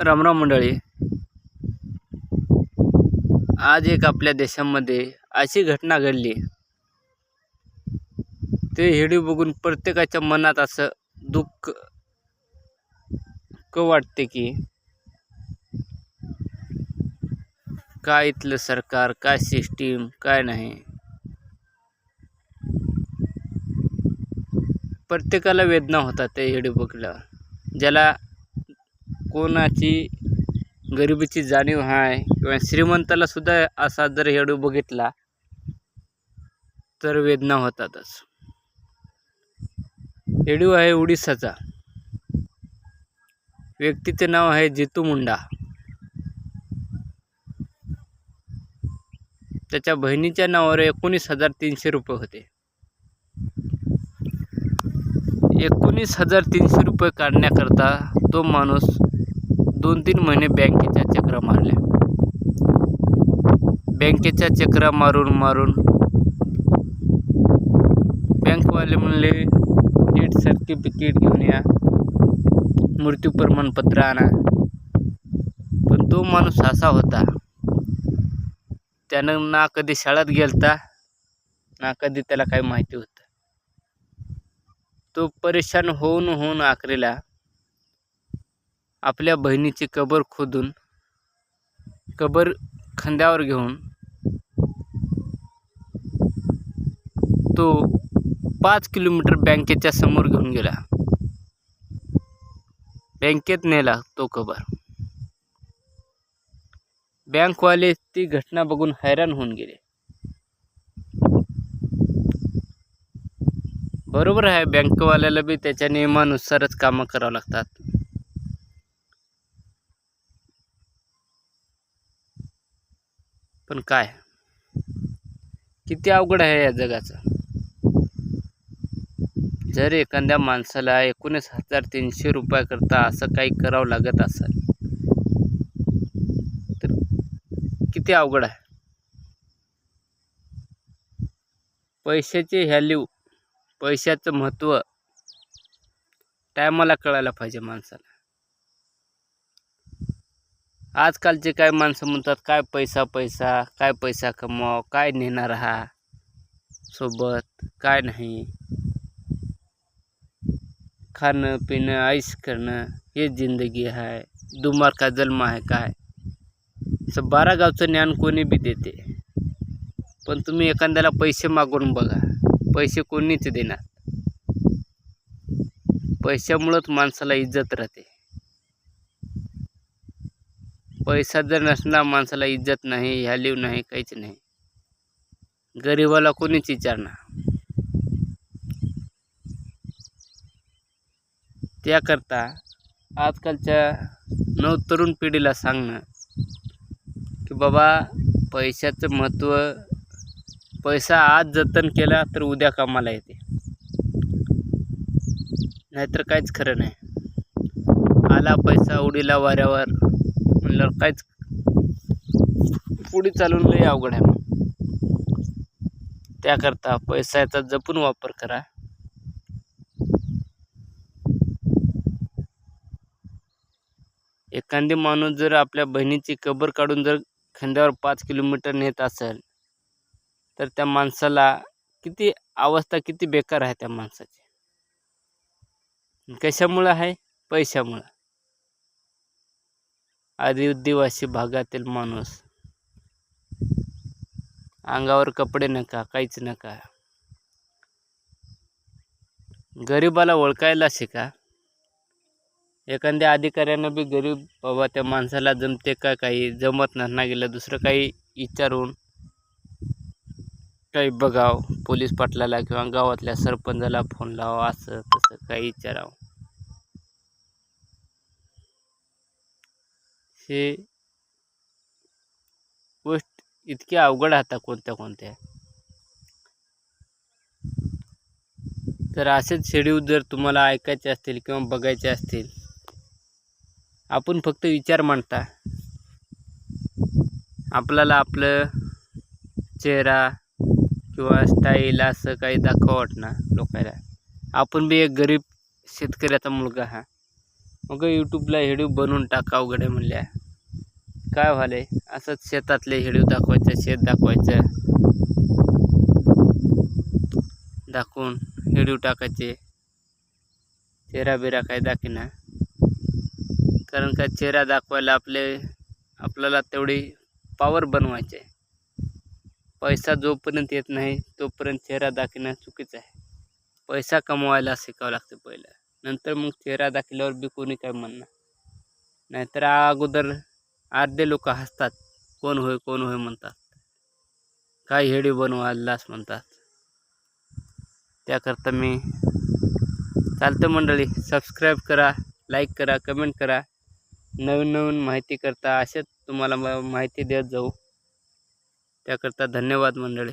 रामराम मंडळी. आज एक आपल्या देशामध्ये अशी घटना घडली, ते व्हिडिओ बघून प्रत्येकाच्या मनात असं दुःख वाटते की काय इथलं सरकार, काय सिस्टीम, काय नाही. प्रत्येकाला वेदना होतात ते व्हिडिओ बघल्यावर. ज्याला कोणाची गरिबीची जाणीव आहे किंवा श्रीमंताला सुद्धा असा जर व्हिडिओ बघितला तर वेदना होतातच. व्हिडिओ आहे उडीसाचा. व्यक्तीचे नाव आहे जितू मुंडा. त्याच्या बहिणीच्या नावावर 19,300 रुपये होते. 19,300 रुपये काढण्याकरता तो माणूस 2-3 महिने बँकेच्या चक्रा मारल्या. बँकेच्या चक्रा मारून बँकवाले म्हणले डेथ सर्टिफिकेट घेऊन या, मृत्यू प्रमाणपत्र आणा. पण तो माणूस असा होता, त्यानं ना कधी शाळेत गेलता ना कधी त्याला काही माहिती होतं. तो परेशान होऊन आखरीला आपल्या बहिणीची कबर खोदून कबर खांद्यावर घेऊन तो 5 किलोमीटर बँकेच्या समोर घेऊन गेला. बँकेत नेला तो कबर. बँकवाले ती घटना बघून हैराण होऊन गेले. बरोबर आहे, बँकवाल्याला बी त्याच्या नियमानुसारच कामं करावं लागतात. पण काय, किती अवघड आहे या जगाचं. जर एखाद्या माणसाला 19,300 रुपयाकरता असं काही करावं लागत असेल तर किती अवघड आहे. पैशाची व्हॅल्यू, पैशाचं महत्त्व टायमाला कळायला पाहिजे माणसाला. आजकालचे काय माणसं म्हणतात काय पैसा, काय पैसा कमवाव, काय नेणार हा सोबत, काय नाही. खाणं पिणं ऐश करणं हे जिंदगी आहे. दुमार का जन्म आहे काय. असं 12 गावचं ज्ञान कोणी बी देते. पण तुम्ही एखाद्याला पैसे मागून बघा, पैसे कोणीच देणार. पैशामुळंच माणसाला इज्जत राहते. पैसा जर नसला माणसाला इज्जत नाही, व्हॅल्यू नाही, काहीच नाही. गरिबाला कोणीच विचारणार. त्याकरता आजकालच्या तरुण पिढीला सांगणं की बाबा, पैशाचं महत्त्व, पैसा आज जतन केला तर उद्या कामाला येते, नाहीतर काहीच खरं नाही. आला पैसा उडीला वाऱ्यावर म्हणल्यावर काहीच पुढे चालून लय अवघड आहे. त्याकरता पैशाचा जपून वापर करा. एखादी माणूस जर आपल्या बहिणीची कबर काढून जर खांद्यावर 5 किलोमीटर नेत असेल तर त्या माणसाला किती अवस्था, किती बेकार आहे त्या माणसाची. कशामुळं आहे? पैशामुळं. आदिवासी भागातील माणूस, अंगावर कपडे नका, काहीच नका. गरिबाला ओळखायला शिका. एखाद्या अधिकाऱ्यानं बी गरीब बाबा त्या माणसाला जमते का, काही जमत नसणार गेलं दुसरं काही विचारून काही बघाव. पोलीस पाटलाला किंवा गावातल्या सरपंचाला फोन लावा, असं तसं काही विचारावं. हे गोष्ट इतकी अवघड आता कोणत्या. तर असेच व्हिडिओ जर तुम्हाला ऐकायचे असतील किंवा बघायचे असतील, आपण फक्त विचार मांडता. आपल्याला आपलं चेहरा किंवा स्टाईल असं काही दाखवा वाटणार लोकांना. आपण बी एक गरीब शेतकऱ्याचा मुलगा हा. मग यूट्यूबला व्हिडिओ बनवून टाका उघड्या म्हणल्या. काय व्हायलंय असंच शेतातले व्हिडिओ दाखवायचं, शेत दाखवायचं, दाखवून व्हिडिओ टाकायचे. चेहरा बिरा काय दाखिना, कारण का चेहरा दाखवायला आपल्याला तेवढी पावर बनवायची आहे. पैसा जोपर्यंत येत नाही तोपर्यंत चेहरा दाखवणं चुकीचं आहे. पैसा कमवायला शिकावं लागतं पहिलं, नंतर मग चेहरा दाखवल्यावर बी कोणी काय म्हणणार. नाहीतर अगोदर अर्धे लोक हसतात, कोण होय कोण होय म्हणतात, काय व्हिडिओ बनवायलाच म्हणतात. त्याकरता मी चालतं मंडळी, सबस्क्राईब करा, लाईक करा, कमेंट करा. नवीन नवीन माहिती करता असेच तुम्हाला माहिती देत जाऊ. त्याकरता धन्यवाद मंडळी.